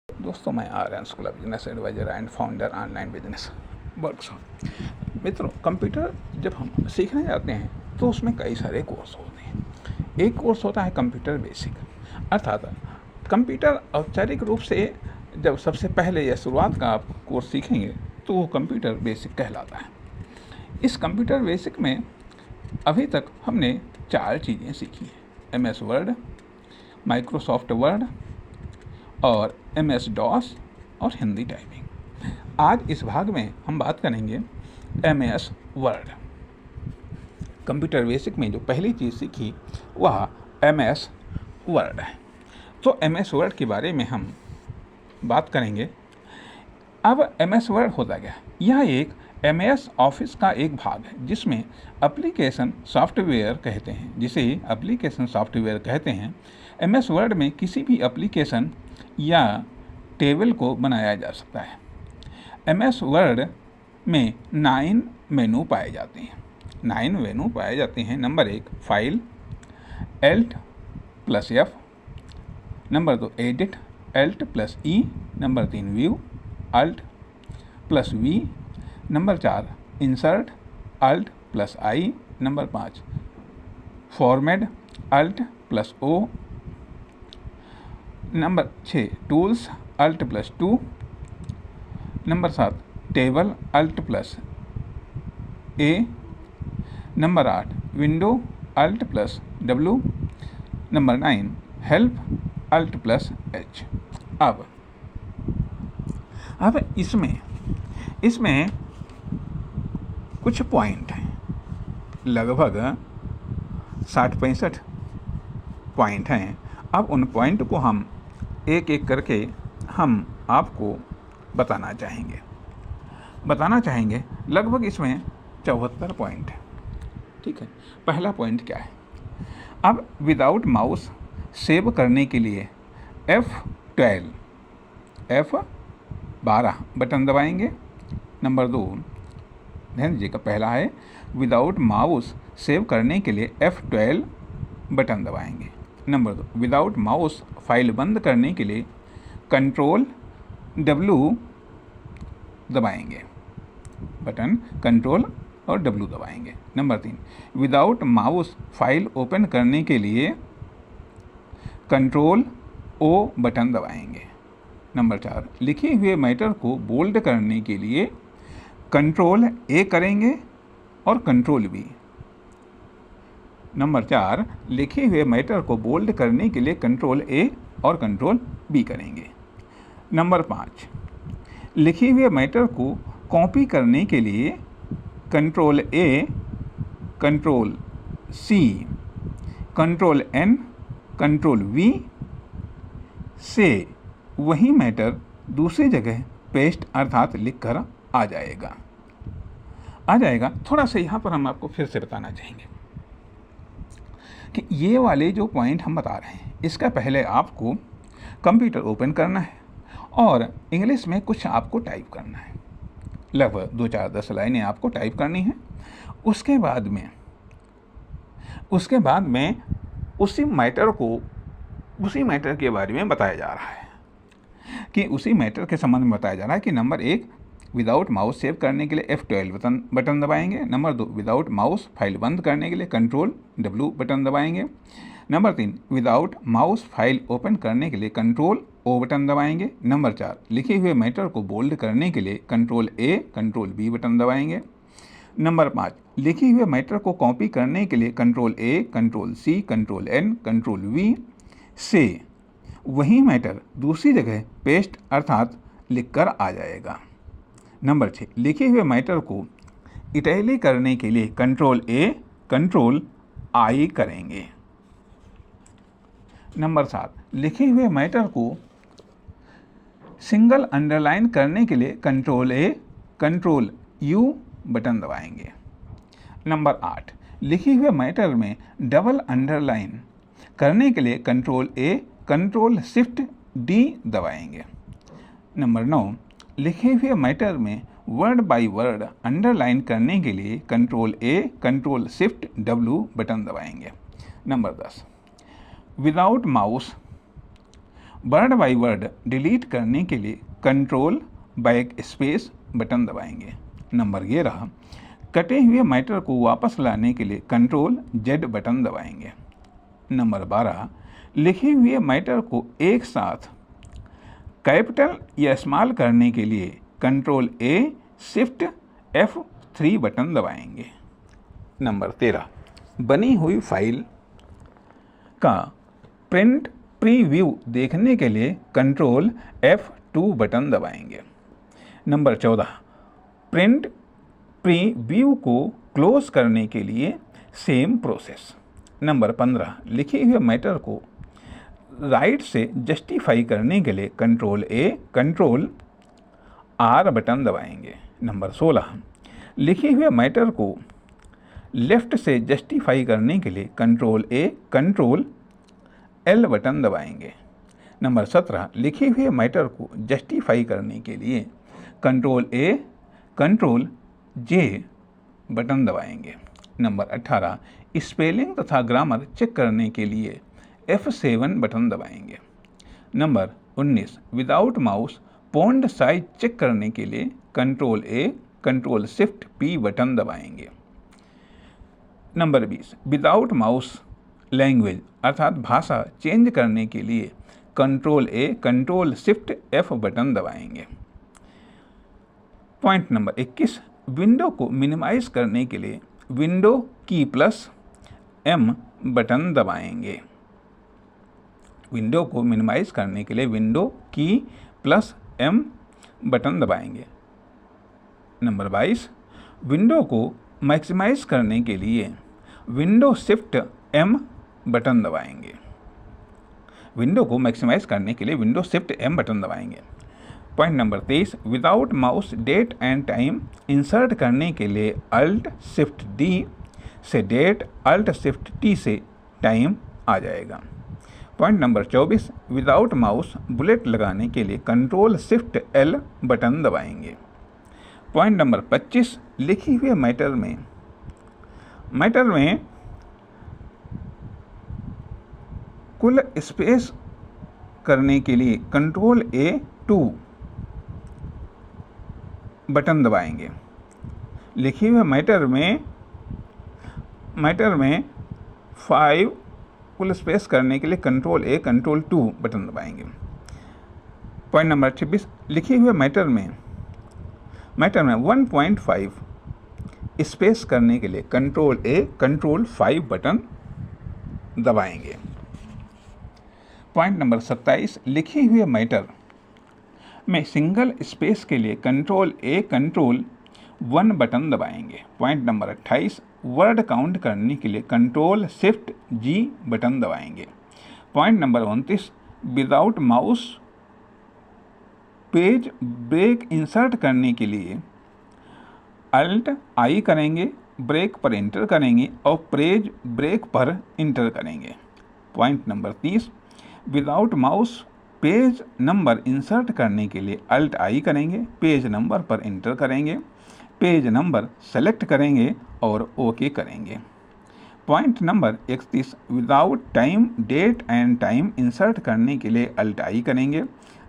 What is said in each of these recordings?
दोस्तों, मैं Aryan school of business adviser and founder online business workshop. मित्रों, कंप्यूटर जब हम सीखने जाते हैं तो उसमें कई सारे कोर्स होते हैं। एक कोर्स होता है कंप्यूटर बेसिक, अर्थात कंप्यूटर औपचारिक रूप से जब सबसे पहले या शुरुआत का आप कोर्स सीखेंगे तो वो कंप्यूटर बेसिक कहलाता है। इस कंप्यूटर बेसिक में अभी तक हमने 4 चीज़ें सीखी हैं: MS वर्ड, माइक्रोसॉफ्ट वर्ड और MS डॉस और हिंदी टाइपिंग। आज इस भाग में हम बात करेंगे MS वर्ड। कंप्यूटर बेसिक में जो पहली चीज़ सीखी वह MS वर्ड है। तो MS वर्ड के बारे में हम बात करेंगे। अब MS वर्ड होता क्या? यह एक MS ऑफिस का एक भाग है जिसमें एप्लीकेशन सॉफ्टवेयर कहते हैं, जिसे एप्लीकेशन सॉफ्टवेयर कहते हैं। MS वर्ड में किसी भी एप्लीकेशन या टेबल को बनाया जा सकता है। MS वर्ड में 9 मेनू पाए जाते हैं। 9 मेनू पाए जाते हैं। Number 1 file, Alt+F। Number 2 edit, Alt+E। Number 3 view, Alt+V। Number 4 insert, Alt+I। Number 5 format, Alt+O। Number 6 tools, Alt+2। Number 7 table, Alt+A। Number 8 window, Alt+W। Number 9 help, Alt+H। अब इसमें कुछ पॉइंट हैं, लगभग 60-65 पॉइंट हैं। अब उन पॉइंट को हम एक एक करके हम आपको बताना चाहेंगे। लगभग इसमें 74 पॉइंट है। ठीक है, पहला पॉइंट क्या है? अब विदाउट माउस सेव करने के लिए F12 बटन दबाएंगे। नंबर 2 ध्यान दीजिएगा, पहला है विदाउट माउस सेव करने के लिए F12 बटन दबाएंगे। नंबर 2 विदाउट माउस फाइल बंद करने के लिए Ctrl+W दबाएंगे। बटन Ctrl और W दबाएंगे। Number 3 without mouse file open करने के लिए Ctrl+O बटन दबाएंगे। नंबर 4 लिखे हुए मैटर को बोल्ड करने के लिए Ctrl+A करेंगे और Ctrl+V। नंबर 4 लिखे हुए मैटर को बोल्ड करने के लिए Ctrl+A और Ctrl+B करेंगे। नंबर 5 लिखे हुए मैटर को कॉपी करने के लिए Ctrl+A, Ctrl+C, Ctrl+N, Ctrl+V से वही मैटर दूसरी जगह पेस्ट अर्थात लिख कर आ जाएगा। थोड़ा सा यहाँ पर हम आपको फिर से बताना चाहेंगे कि ये वाले जो पॉइंट हम बता रहे हैं, इसका पहले आपको कंप्यूटर ओपन करना है और इंग्लिश में कुछ आपको टाइप करना है। लगभग 2-4-10 लाइनें आपको टाइप करनी है। उसके बाद में उसी मैटर के बारे में बताया जा रहा है कि उसी मैटर के संबंध में बताया जा रहा है कि नंबर 1 विदाउट माउस सेव करने के लिए F12 बटन दबाएंगे। नंबर 2 विदाउट माउस फाइल बंद करने के लिए Ctrl+W बटन दबाएंगे। Number 3 without mouse file open करने के लिए Ctrl+O बटन दबाएंगे। नंबर 4 लिखे हुए मैटर को बोल्ड करने के लिए Ctrl+A, Ctrl+B बटन दबाएंगे। नंबर 5 लिखे हुए मैटर को कॉपी करने के लिए Ctrl+A, Ctrl+C, Ctrl+N, Ctrl+V से वही मैटर दूसरी जगह पेस्ट अर्थात लिख कर आ जाएगा। नंबर 6 लिखे हुए मैटर को इटैलिक करने के लिए Ctrl+A, Ctrl+I करेंगे। नंबर 7 लिखे हुए मैटर को सिंगल अंडरलाइन करने के लिए Ctrl+A, Ctrl+U बटन दबाएंगे। नंबर 8 लिखे हुए मैटर में डबल अंडरलाइन करने के लिए Ctrl+A, Ctrl+Shift+D दबाएंगे। नंबर 9 लिखे हुए मैटर में वर्ड बाय वर्ड अंडरलाइन करने के लिए Ctrl+A, Ctrl+Shift+W बटन दबाएंगे। Number 10 without mouse word by word delete करने के लिए कंट्रोल बैक स्पेस बटन दबाएंगे। नंबर 11, कटे हुए मैटर को वापस लाने के लिए कंट्रोल जेड बटन दबाएंगे। नंबर 12, लिखे हुए मैटर को एक साथ कैपिटल या स्मॉल करने के लिए कंट्रोल ए शिफ्ट F3 बटन दबाएंगे। नंबर 13, बनी हुई फाइल का प्रिंट प्रीव्यू देखने के लिए कंट्रोल F2 बटन दबाएंगे। नंबर 14, प्रिंट प्रीव्यू को क्लोज करने के लिए सेम प्रोसेस। नंबर 15, लिखे हुए मैटर को राइट से जस्टिफाई करने के लिए control A control R button दबाएंगे। नंबर 16, लिखे हुए मैटर को लेफ्ट से जस्टिफाई करने के लिए control A control L button दबाएंगे। नंबर 17, लिखे हुए मैटर को जस्टिफाई करने के लिए control A control J button दबाएंगे। नंबर 18, स्पेलिंग तथा ग्रामर चेक करने के लिए F7 बटन दबाएंगे। Number 19, without mouse font size check करने के लिए control A control shift P button दबाएंगे। नंबर 20, विदाउट माउस लैंग्वेज अर्थात भाषा चेंज करने के लिए control A control shift F button दबाएंगे। पॉइंट नंबर 21, विंडो को मिनिमाइज करने के लिए विंडो की प्लस M बटन दबाएंगे। विंडो को मिनिमाइज करने के लिए विंडो की प्लस M बटन दबाएंगे। नंबर 22, विंडो को मैक्सिमाइज करने के लिए विंडो शिफ्ट M बटन दबाएंगे। विंडो को मैक्सिमाइज करने के लिए विंडो शिफ्ट M बटन दबाएंगे। Point number 23, without mouse date and time insert करने के लिए अल्ट शिफ्ट D से डेट अल्ट शिफ्ट T से टाइम आ जाएगा। Point number 24, without mouse bullet लगाने के लिए कंट्रोल शिफ्ट L बटन दबाएंगे। पॉइंट नंबर 25, लिखी हुए मैटर में कुल स्पेस करने के लिए कंट्रोल A2 बटन दबाएंगे। लिखी हुए मैटर में 5 कुल स्पेस करने के लिए कंट्रोल A कंट्रोल 2 बटन दबाएंगे। पॉइंट नंबर 26, लिखे हुए मैटर में 1.5 स्पेस करने के लिए कंट्रोल A कंट्रोल 5 बटन दबाएंगे। पॉइंट नंबर 27, लिखे हुए मैटर में सिंगल स्पेस के लिए कंट्रोल A कंट्रोल 1 बटन दबाएंगे। पॉइंट नंबर 28, वर्ड काउंट करने के लिए कंट्रोल शिफ्ट G बटन दबाएंगे। Point number 29, without mouse page break insert करने के लिए अल्ट I करेंगे, ब्रेक पर इंटर करेंगे और पेज ब्रेक पर इंटर करेंगे। Point number 30, without mouse page number insert करने के लिए अल्ट I करेंगे, पेज नंबर पर इंटर करेंगे, पेज नंबर सेलेक्ट करेंगे और ओके करेंगे। Point number 31, without time date and time insert करने के लिए अल्ट I करेंगे,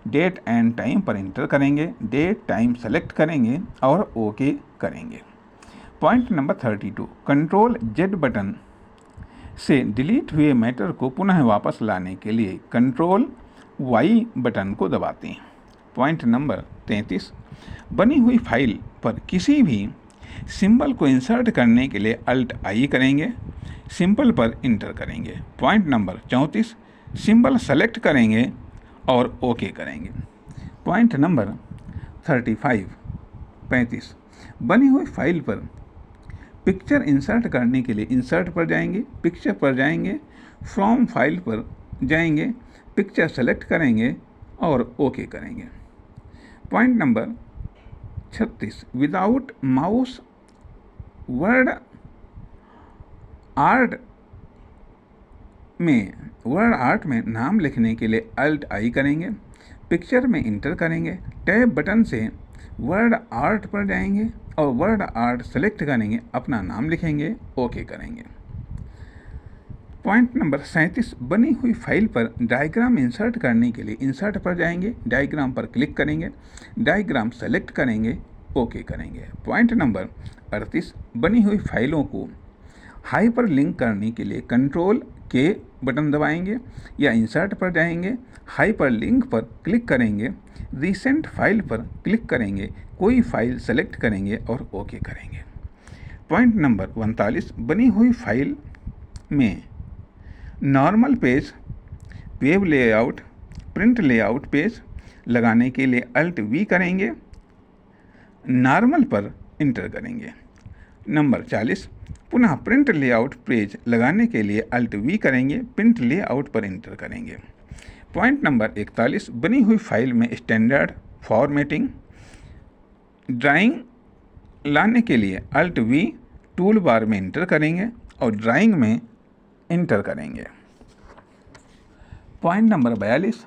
डेट एंड टाइम पर इंटर करेंगे, डेट टाइम सेलेक्ट करेंगे और ओके करेंगे। Point number 32, control Z button से डिलीट हुए मैटर को पुनः वापस लाने के लिए कंट्रोल Y बटन को दबाते हैं। पॉइंट नंबर 33, बनी हुई फाइल पर किसी भी सिंबल को इंसर्ट करने के लिए अल्ट I करेंगे, सिंबल पर इंटर करेंगे। पॉइंट नंबर 34, सिंबल सेलेक्ट करेंगे और ओके करेंगे। पॉइंट नंबर 35 बनी हुई फाइल पर पिक्चर इंसर्ट करने के लिए इंसर्ट पर जाएंगे, पिक्चर पर जाएंगे, फ्रॉम फाइल पर जाएंगे, पिक्चर सेलेक्ट करेंगे और ओके करेंगे। Point number 36, without mouse word art में नाम लिखने के लिए अल्ट I करेंगे, पिक्चर में इंटर करेंगे, टैब बटन से वर्ड आर्ट पर जाएंगे और वर्ड आर्ट सेलेक्ट करेंगे, अपना नाम लिखेंगे, ओके करेंगे। पॉइंट नंबर 37, बनी हुई फाइल पर डायग्राम इंसर्ट करने के लिए इंसर्ट पर जाएंगे, डायग्राम पर क्लिक करेंगे, डायग्राम सेलेक्ट करेंगे, ओके करेंगे। पॉइंट नंबर 38, बनी हुई फाइलों को हाइपर लिंक करने के लिए कंट्रोल के बटन दबाएंगे या इंसर्ट पर जाएंगे, हाइपर लिंक पर क्लिक करेंगे, रिसेंट फाइल पर क्लिक करेंगे, कोई फाइल सेलेक्ट करेंगे और ओके करेंगे। पॉइंट नंबर 39, बनी हुई फाइल में normal page, web layout, print layout page लगाने के लिए अल्ट वी करेंगे, नॉर्मल पर इंटर करेंगे। नंबर 40, पुनः प्रिंट लेआउट पेज लगाने के लिए अल्ट वी करेंगे, प्रिंट लेआउट पर इंटर करेंगे। पॉइंट नंबर 41, बनी हुई फाइल में स्टैंडर्ड फॉर्मेटिंग ड्राइंग लाने के लिए अल्ट वी टूल बार में इंटर करेंगे और ड्राइंग में इंटर करेंगे। पॉइंट नंबर 42,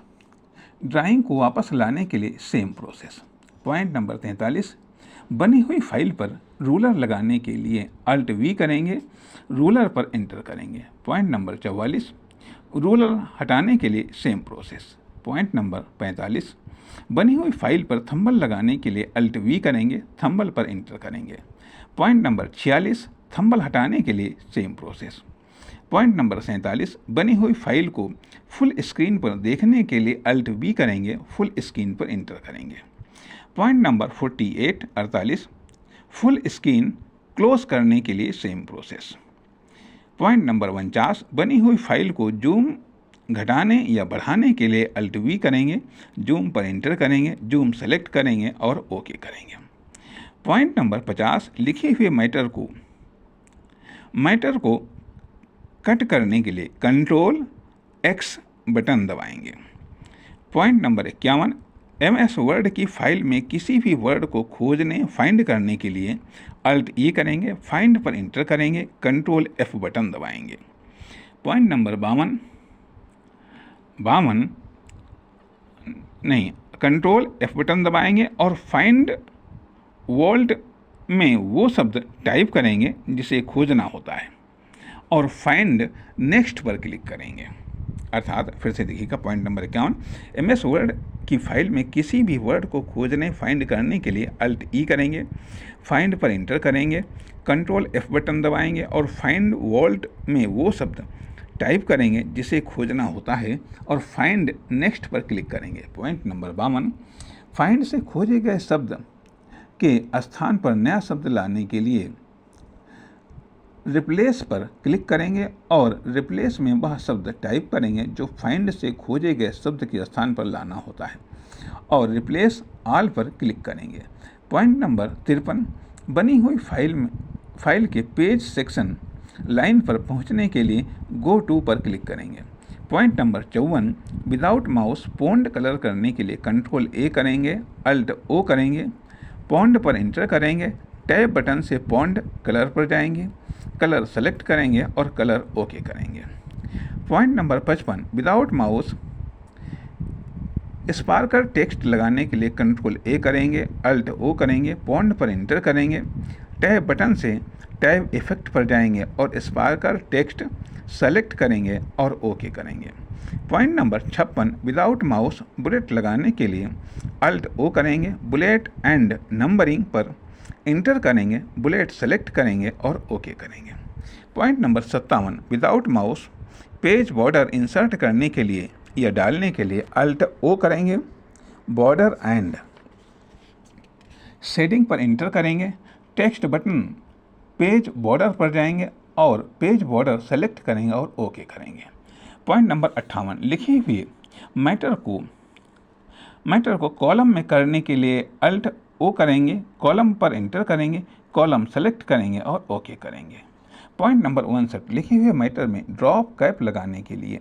ड्राइंग को वापस लाने के लिए सेम प्रोसेस। पॉइंट नंबर 43, बनी हुई फाइल पर रूलर लगाने के लिए अल्ट वी करेंगे, रूलर पर इंटर करेंगे। पॉइंट नंबर 44, रूलर हटाने के लिए सेम प्रोसेस। पॉइंट नंबर 45, बनी हुई फाइल पर थंबल लगाने के लिए अल्ट वी करेंगे, थंबल पर इंटर करेंगे। पॉइंट नंबर 46, थंबल हटाने के लिए सेम प्रोसेस। पॉइंट नंबर 47, बनी हुई फाइल को फुल स्क्रीन पर देखने के लिए अल्ट वी करेंगे, फुल स्क्रीन पर इंटर करेंगे। Point number 48 full screen close करने के लिए सेम प्रोसेस। पॉइंट नंबर 49, बनी हुई फाइल को जूम घटाने या बढ़ाने के लिए अल्ट वी करेंगे, जूम पर इंटर करेंगे, जूम सेलेक्ट करेंगे और ओके करेंगे। पॉइंट नंबर 50, लिखे हुए मैटर को कट करने के लिए कंट्रोल एक्स बटन दबाएंगे। पॉइंट नंबर 51, MS वर्ड की फाइल में किसी भी वर्ड को खोजने फाइंड करने के लिए अल्ट ई करेंगे, फाइंड पर इंटर करेंगे, कंट्रोल F बटन दबाएंगे। Point number 52 control F button दबाएंगे और फाइंड वर्ड में वो शब्द टाइप करेंगे जिसे खोजना होता है और फाइंड नेक्स्ट पर क्लिक करेंगे। अर्थात फिर से देखिएगा, पॉइंट नंबर 51, MS वर्ड की फाइल में किसी भी वर्ड को खोजने फाइंड करने के लिए अल्ट ई करेंगे, फाइंड पर इंटर करेंगे, कंट्रोल F बटन दबाएंगे और फाइंड वर्ड में वो शब्द टाइप करेंगे जिसे खोजना होता है और फाइंड नेक्स्ट पर क्लिक करेंगे। पॉइंट नंबर 52, फाइंड से खोजे गए शब्द के स्थान पर नया शब्द लाने के लिए रिप्लेस पर क्लिक करेंगे और रिप्लेस में वह शब्द टाइप करेंगे जो फाइंड से खोजे गए शब्द के स्थान पर लाना होता है और रिप्लेस ऑल पर क्लिक करेंगे। पॉइंट नंबर 53, बनी हुई फाइल के पेज सेक्शन लाइन पर पहुंचने के लिए गो टू पर क्लिक करेंगे। Point number 54, without mouse pond colour करने के लिए कंट्रोल ए करेंगे, अल्ट ओ करेंगे, पॉन्ड पर इंटर करेंगे, टैब बटन से पॉन्ड कलर पर जाएंगे, कलर सेलेक्ट करेंगे और कलर ओके करेंगे। Point number 55, without mouse sparkle text लगाने के लिए कंट्रोल ए करेंगे, अल्ट ओ करेंगे, पॉन्ड पर इंटर करेंगे, टैब बटन से टैब इफेक्ट पर जाएंगे और स्पार्कल टेक्स्ट सेलेक्ट करेंगे और ओके करेंगे। Point number 56, without mouse bullet लगाने के लिए अल्ट ओ करेंगे, बुलेट एंड नंबरिंग पर इंटर करेंगे, बुलेट सेलेक्ट करेंगे और ओके करेंगे। Point number 57, without mouse page border insert करने के लिए या डालने के लिए अल्ट ओ करेंगे, बॉर्डर एंड शेडिंग पर इंटर करेंगे, टेक्स्ट बटन पेज बॉर्डर पर जाएंगे और पेज बॉर्डर सेलेक्ट करेंगे और ओके करेंगे। पॉइंट नंबर 58, लिखे हुए मैटर को कॉलम में करने के लिए अल्ट ओ करेंगे, कॉलम पर इंटर करेंगे, कॉलम सेलेक्ट करेंगे और ओके करेंगे। पॉइंट नंबर 59, लिखे हुए मैटर में ड्रॉप कैप लगाने के लिए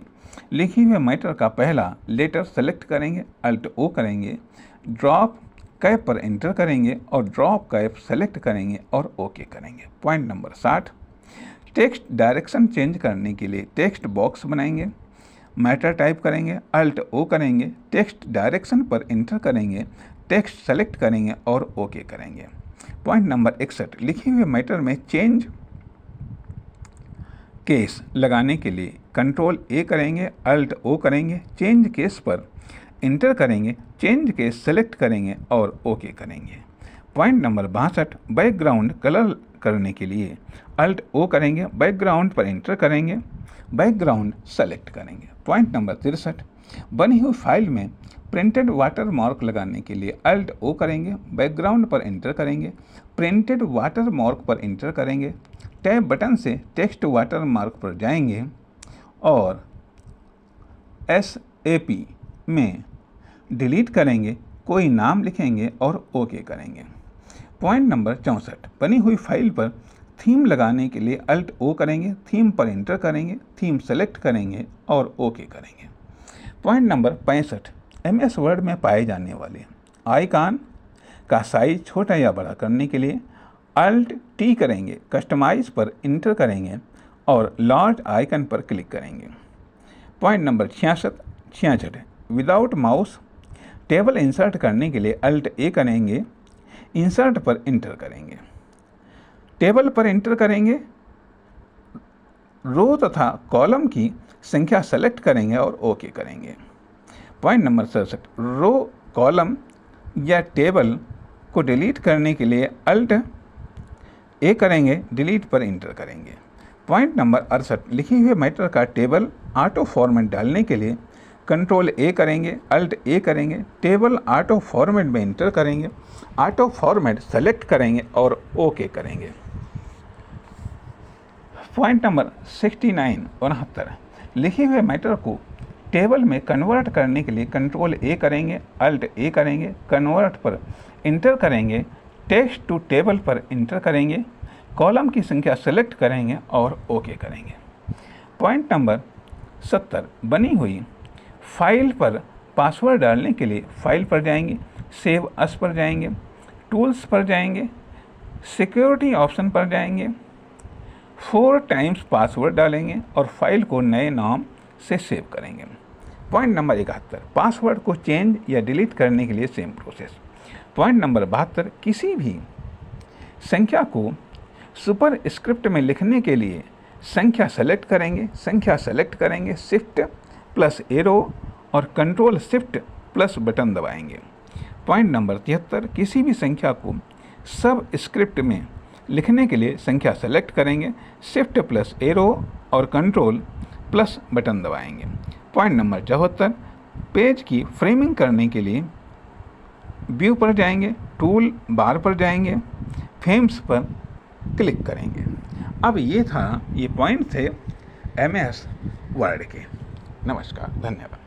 लिखे हुए मैटर का पहला लेटर सेलेक्ट करेंगे, अल्ट ओ करेंगे, ड्रॉप कैप पर इंटर करेंगे और ड्रॉप कैप सेलेक्ट करेंगे और ओके करेंगे। Point number 60, text direction change करने के लिए टेक्स्ट बॉक्स बनाएंगे, मैटर टाइप करेंगे, अल्ट ओ करेंगे, टेक्स्ट डायरेक्शन पर इंटर करेंगे, टेक्स्ट सेलेक्ट करेंगे और ओके करेंगे। पॉइंट नंबर 61, लिखे हुए मैटर में चेंज केस लगाने के लिए कंट्रोल ए करेंगे, अल्ट ओ करेंगे, चेंज केस पर इंटर करेंगे, चेंज केस सेलेक्ट करेंगे और ओके करेंगे। पॉइंट नंबर 62, बैकग्राउंड कलर करने के लिए अल्ट ओ करेंगे, बैकग्राउंड पर इंटर करेंगे, बैकग्राउंड सेलेक्ट करेंगे। पॉइंट नंबर 63, बनी हुई फाइल में प्रिंटेड वाटर मार्क लगाने के लिए अल्ट ओ करेंगे, बैकग्राउंड पर इंटर करेंगे, प्रिंटेड वाटर मार्क पर इंटर करेंगे, टैब बटन से टेक्स्ट वाटर मार्क पर जाएंगे और SAP में डिलीट करेंगे, कोई नाम लिखेंगे और ओके करेंगे। पॉइंट नंबर 64, बनी हुई फाइल पर थीम लगाने के लिए अल्ट ओ करेंगे, थीम पर इंटर करेंगे, थीम सेलेक्ट करेंगे और ओके करेंगे। पॉइंट नंबर 65, MS वर्ड में पाए जाने वाले आइकॉन का साइज छोटा या बड़ा करने के लिए अल्ट टी करेंगे, कस्टमाइज पर इंटर करेंगे और लार्ज आइकन पर क्लिक करेंगे। Point number 66, without mouse table insert करने के लिए अल्ट ए करेंगे, इंसर्ट पर इंटर करेंगे, टेबल पर इंटर करेंगे, रो तथा कॉलम की संख्या सेलेक्ट करेंगे और ओके करेंगे। पॉइंट नंबर 67, रो कॉलम या टेबल को डिलीट करने के लिए अल्ट ए करेंगे, डिलीट पर इंटर करेंगे। पॉइंट नंबर 68, लिखे हुए मैटर का टेबल ऑटो फॉर्मेट डालने के लिए कंट्रोल ए करेंगे, अल्ट ए करेंगे, टेबल ऑटो फॉर्मेट में इंटर करेंगे, ऑटो फॉर्मेट सेलेक्ट करेंगे और ओके करेंगे। पॉइंट नंबर 69, लिखे हुए मैटर को टेबल में कन्वर्ट करने के लिए कंट्रोल ए करेंगे, अल्ट ए करेंगे, कन्वर्ट पर इंटर करेंगे, टेक्स्ट टू टेबल पर इंटर करेंगे, कॉलम की संख्या सेलेक्ट करेंगे और ओके करेंगे। पॉइंट नंबर 70, बनी हुई फाइल पर पासवर्ड डालने के लिए फाइल पर जाएंगे, सेव अस पर जाएंगे, टूल्स पर जाएंगे, सिक्योरिटी ऑप्शन पर जाएंगे, 4 टाइम्स पासवर्ड डालेंगे और फाइल को नए नाम से सेव करेंगे। पॉइंट नंबर 71, पासवर्ड को चेंज या डिलीट करने के लिए सेम प्रोसेस। पॉइंट नंबर 72, किसी भी संख्या को सुपर स्क्रिप्ट में लिखने के लिए संख्या सेलेक्ट करेंगे, शिफ्ट प्लस एरो और कंट्रोल शिफ्ट प्लस बटन दबाएंगे। पॉइंट नंबर 73, किसी भी संख्या को सब स्क्रिप्ट में लिखने के लिए संख्या सेलेक्ट करेंगे, शिफ्ट प्लस एरो और कंट्रोल प्लस बटन दबाएंगे। पॉइंट नंबर 74, पेज की फ्रेमिंग करने के लिए व्यू पर जाएंगे, टूल बार पर जाएंगे, फ्रेम्स पर क्लिक करेंगे। अब ये पॉइंट थे MS वर्ड के। नमस्कार, धन्यवाद।